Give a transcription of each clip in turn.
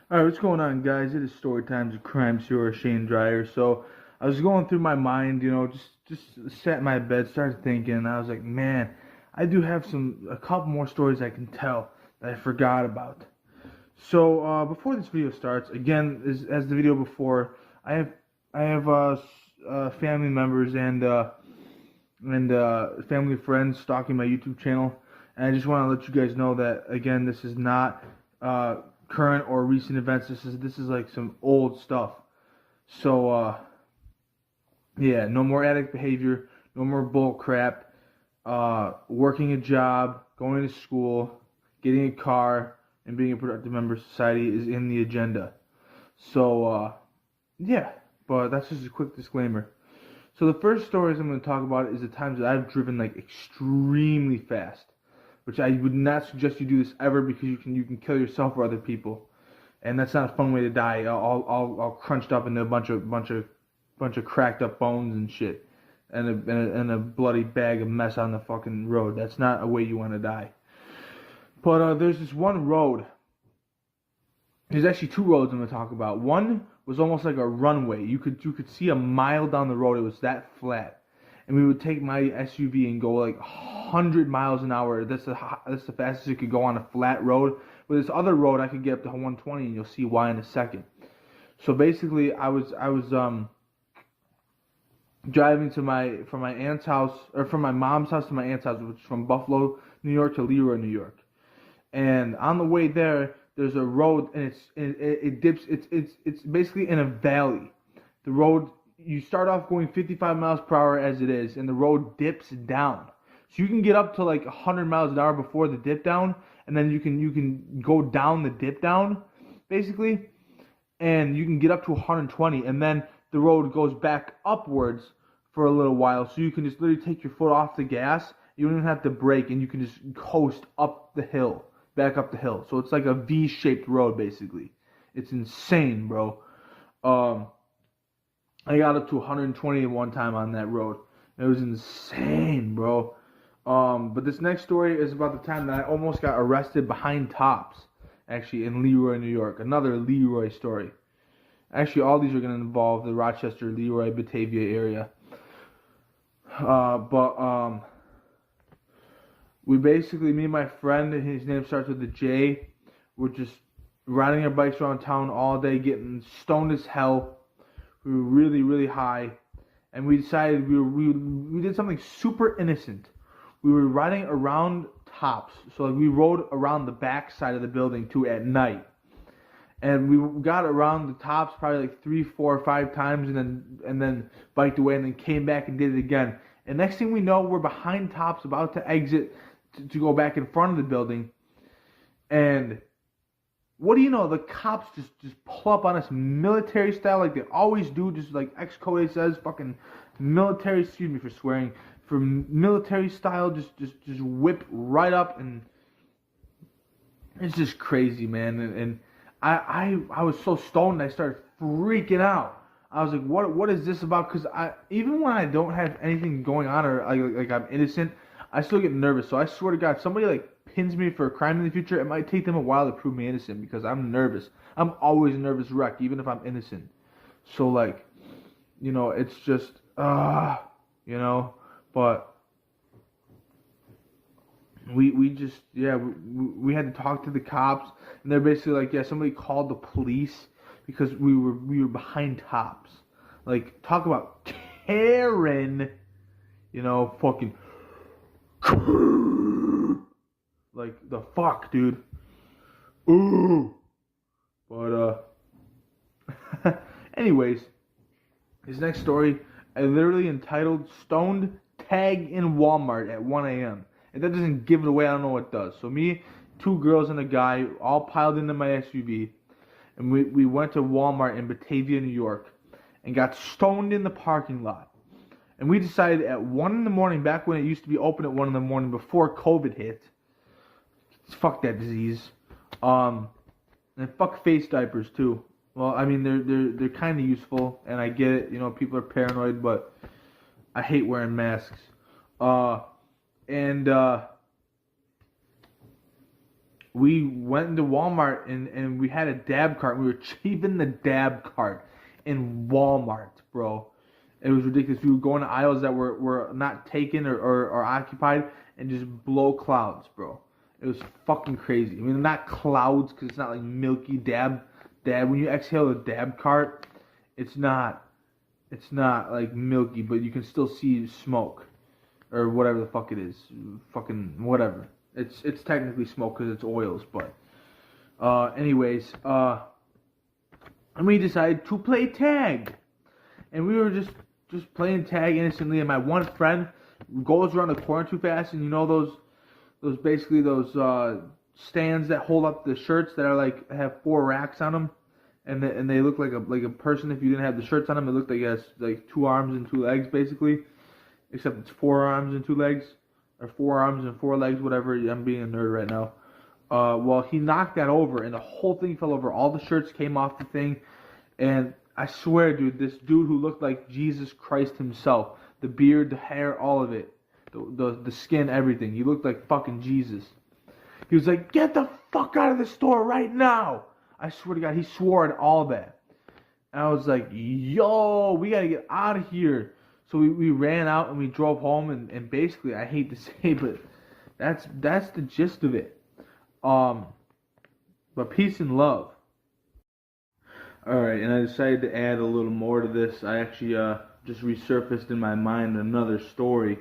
Alright, what's going on, guys? It is Story Times of Crime Sewer, Shane Dryer. So, I was going through my mind, just sat in my bed, started thinking, and I was like, man, I do have a couple more stories I can tell that I forgot about. So, before this video starts, again, as the video before, I have, family members and family friends stalking my YouTube channel, and I just want to let you guys know that, again, this is not, current or recent events. This is like some old stuff. So yeah, no more addict behavior, no more bull crap. Working a job, going to school, getting a car, and being a productive member of society is in the agenda. So yeah, but that's just a quick disclaimer. So the first stories I'm going to talk about is the times that I've driven like extremely fast, which I would not suggest you do this ever because you can kill yourself or other people, and that's not a fun way to die. All crunched up into a bunch of cracked up bones and shit, and a bloody bag of mess on the fucking road. That's not a way you want to die. But there's this one road. There's actually two roads I'm gonna talk about. One was almost like a runway. You could see a mile down the road. It was that flat, and we would take my SUV and go like 100 miles an hour. That's the fastest it could go on a flat road. With this other road, I could get up to 120, and you'll see why in a second. So basically, I was driving from my aunt's house, or from my mom's house to my aunt's house, which is from Buffalo, New York to Leroy, New York. And on the way there, there's a road, and it dips. It's basically in a valley. The road, you start off going 55 miles per hour as it is, and the road dips down. So you can get up to like 100 miles an hour before the dip down, and then you can go down the dip down, basically, and you can get up to 120, and then the road goes back upwards for a little while, so you can just literally take your foot off the gas. You don't even have to brake, and you can just coast up the hill, back up the hill. So it's like a V-shaped road, basically. It's insane, bro. I got up to 120 one time on that road. It was insane, bro. But this next story is about the time that I almost got arrested behind tops, actually, in Leroy, New York. Another Leroy story. Actually, all these are going to involve the Rochester, Leroy, Batavia area. But we basically, me and my friend, his name starts with a J, we're just riding our bikes around town all day, getting stoned as hell. We were really, really high, and we decided we did something super innocent. We were riding around tops, so like we rode around the back side of the building too at night. And we got around the tops probably like 3, 4, 5 times, and then biked away, and then came back and did it again. And next thing we know, we're behind tops, about to exit to go back in front of the building. And what do you know? The cops just pull up on us military style, like they always do. Just like ex-code says, fucking military. Excuse me for swearing. For military style, just whip right up, and it's just crazy, man. And I was so stoned, I started freaking out. I was like, what is this about? Because even when I don't have anything going on, or like I'm innocent, I still get nervous. So I swear to God, if somebody like pins me for a crime in the future, it might take them a while to prove me innocent because I'm nervous. I'm always a nervous wreck, even if I'm innocent. So like, it's just but we just, yeah, we had to talk to the cops, and they're basically like, yeah, somebody called the police because we were behind tops. Like, talk about Karen, fucking like the fuck, dude. Ooh. But anyways, this next story I literally entitled "Stoned Tag in Walmart at 1 a.m." If that doesn't give it away, I don't know what does. So me, 2 girls and a guy, all piled into my SUV, and we went to Walmart in Batavia, New York, and got stoned in the parking lot. And we decided at 1 in the morning, back when it used to be open at 1 in the morning before COVID hit, fuck that disease, and fuck face diapers too. Well, I mean, they're kind of useful, and I get it, people are paranoid, but I hate wearing masks. And we went into Walmart and we had a dab cart. We were cheaping the dab cart in Walmart, bro. It was ridiculous. We would go into aisles that were not taken or occupied and just blow clouds, bro. It was fucking crazy. I mean, not clouds because it's not like milky dab. When you exhale a dab cart, it's not like milky, but you can still see smoke or whatever the fuck it is. Fucking whatever. It's technically smoke because it's oils, but anyways, and we decided to play tag, and we were just playing tag innocently, and my one friend goes around the corner too fast, and you know those basically those stands that hold up the shirts that are like have 4 racks on them, and they look like a person. If you didn't have the shirts on them, it looked like it has like 2 arms and 2 legs basically, except it's 4 arms and 2 legs, or 4 arms and 4 legs, whatever. I'm being a nerd right now. Well, he knocked that over, and the whole thing fell over. All the shirts came off the thing, and I swear, dude, this dude who looked like Jesus Christ himself, the beard, the hair, all of it, the skin, everything. He looked like fucking Jesus. He was like, "Get the fuck out of the store right now!" I swear to God, he swore at all that. And I was like, "Yo, we gotta get out of here." So we ran out and we drove home, and basically, I hate to say, but that's the gist of it. But peace and love. Alright, and I decided to add a little more to this. I actually just resurfaced in my mind another story.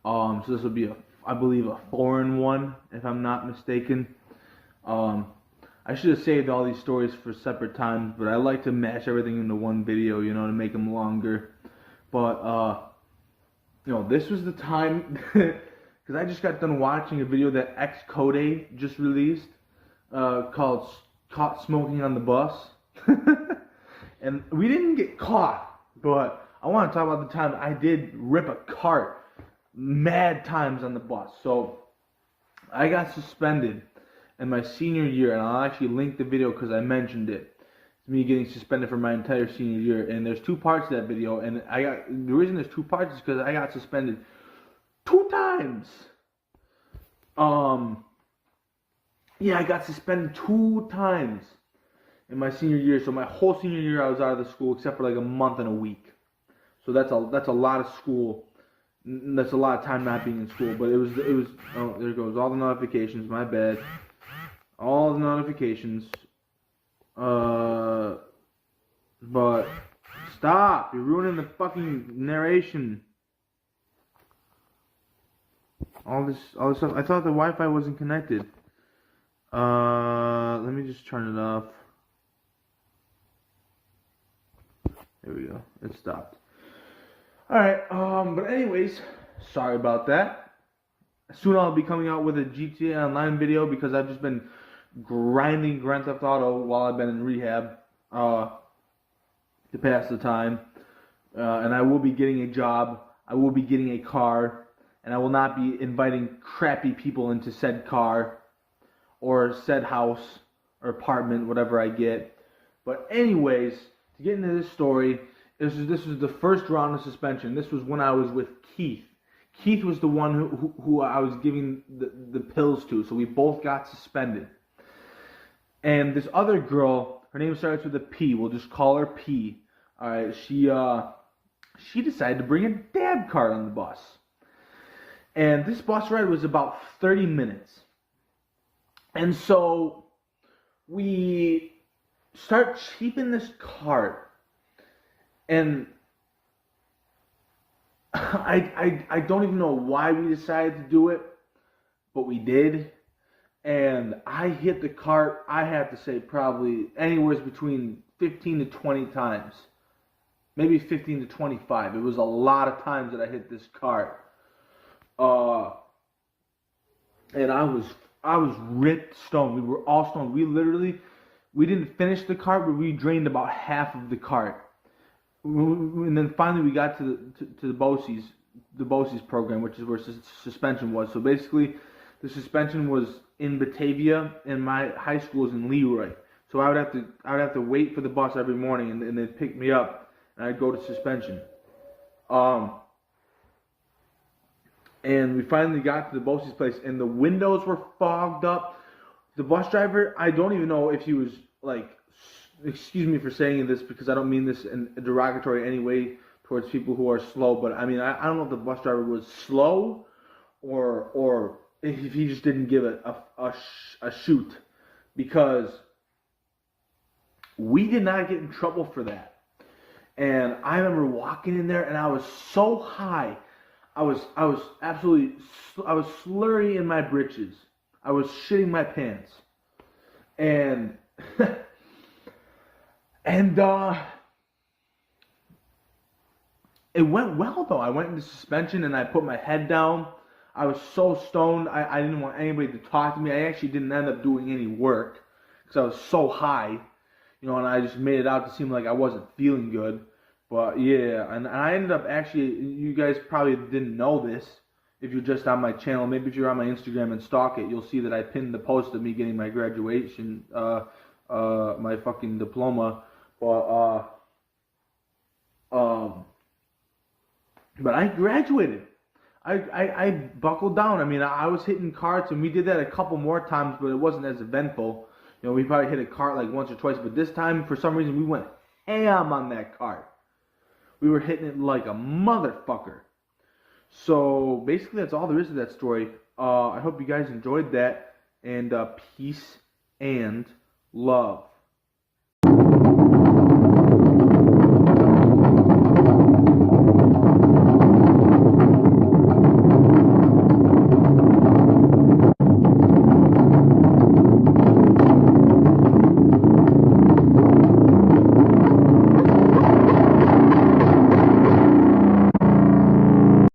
So this will be I believe a foreign one, if I'm not mistaken. I should have saved all these stories for separate times, but I like to mash everything into one video, you know, to make them longer. But you know, this was the time because I just got done watching a video that Xcode just released called "Caught Smoking on the Bus." And we didn't get caught, but I want to talk about the time I did rip a cart mad times on the bus. So I got suspended in my senior year, and I'll actually link the video because I mentioned it. It's me getting suspended for my entire senior year, and there's 2 parts to that video, and the reason there's 2 parts is because I got suspended 2 times. Yeah, I got suspended 2 times in my senior year. So my whole senior year I was out of the school except for like a month and a week. So that's a lot of school. That's a lot of time not being in school. But it was oh, there goes all the notifications. My bad. All the notifications. But stop! You're ruining the fucking narration. All this stuff. I thought the Wi-Fi wasn't connected. Let me just turn it off. There we go. It stopped. Alright, but anyways, sorry about that. Soon I'll be coming out with a GTA Online video because I've just been grinding Grand Theft Auto while I've been in rehab to pass the time. And I will be getting a job. I will be getting a car. And I will not be inviting crappy people into said car or said house or apartment, whatever I get. But anyways, to get into this story, this was the first round of suspension. This was when I was with Keith. Keith was the one who I was giving the pills to, so we both got suspended. And this other girl, her name starts with a P. We'll just call her P. All right, she decided to bring a dab cart on the bus. And this bus ride was about 30 minutes. And so we start cheaping this cart. And I don't even know why we decided to do it, but we did. And I hit the cart, I have to say, probably anywhere between 15 to 20 times. Maybe 15 to 25. It was a lot of times that I hit this cart. And I was ripped stoned. We were all stoned. We didn't finish the cart, but we drained about half of the cart. And then finally we got to the BOCES program, which is where suspension was. So basically, the suspension was in Batavia, and my high school is in Leroy. So I would have to wait for the bus every morning, and they'd pick me up, and I'd go to suspension. And we finally got to the BOCES place, and the windows were fogged up. The bus driver, I don't even know if he was like, excuse me for saying this because I don't mean this in a derogatory any way towards people who are slow, but I mean, I don't know if the bus driver was slow or if he just didn't give a shoot, because we did not get in trouble for that. And I remember walking in there and I was so high. I was absolutely, I was slurry in my britches. I was shitting my pants. And, and, it went well though. I went into suspension and I put my head down. I was so stoned. I didn't want anybody to talk to me. I actually didn't end up doing any work because I was so high, and I just made it out to seem like I wasn't feeling good. But yeah, and I ended up actually, you guys probably didn't know this if you're just on my channel. Maybe if you're on my Instagram and stalk it, you'll see that I pinned the post of me getting my graduation, my fucking diploma. But I graduated. I buckled down. I mean, I was hitting carts, and we did that a couple more times, but it wasn't as eventful. We probably hit a cart like once or twice, but this time, for some reason, we went ham on that cart. We were hitting it like a motherfucker. So, basically, that's all there is to that story. I hope you guys enjoyed that, and peace and love.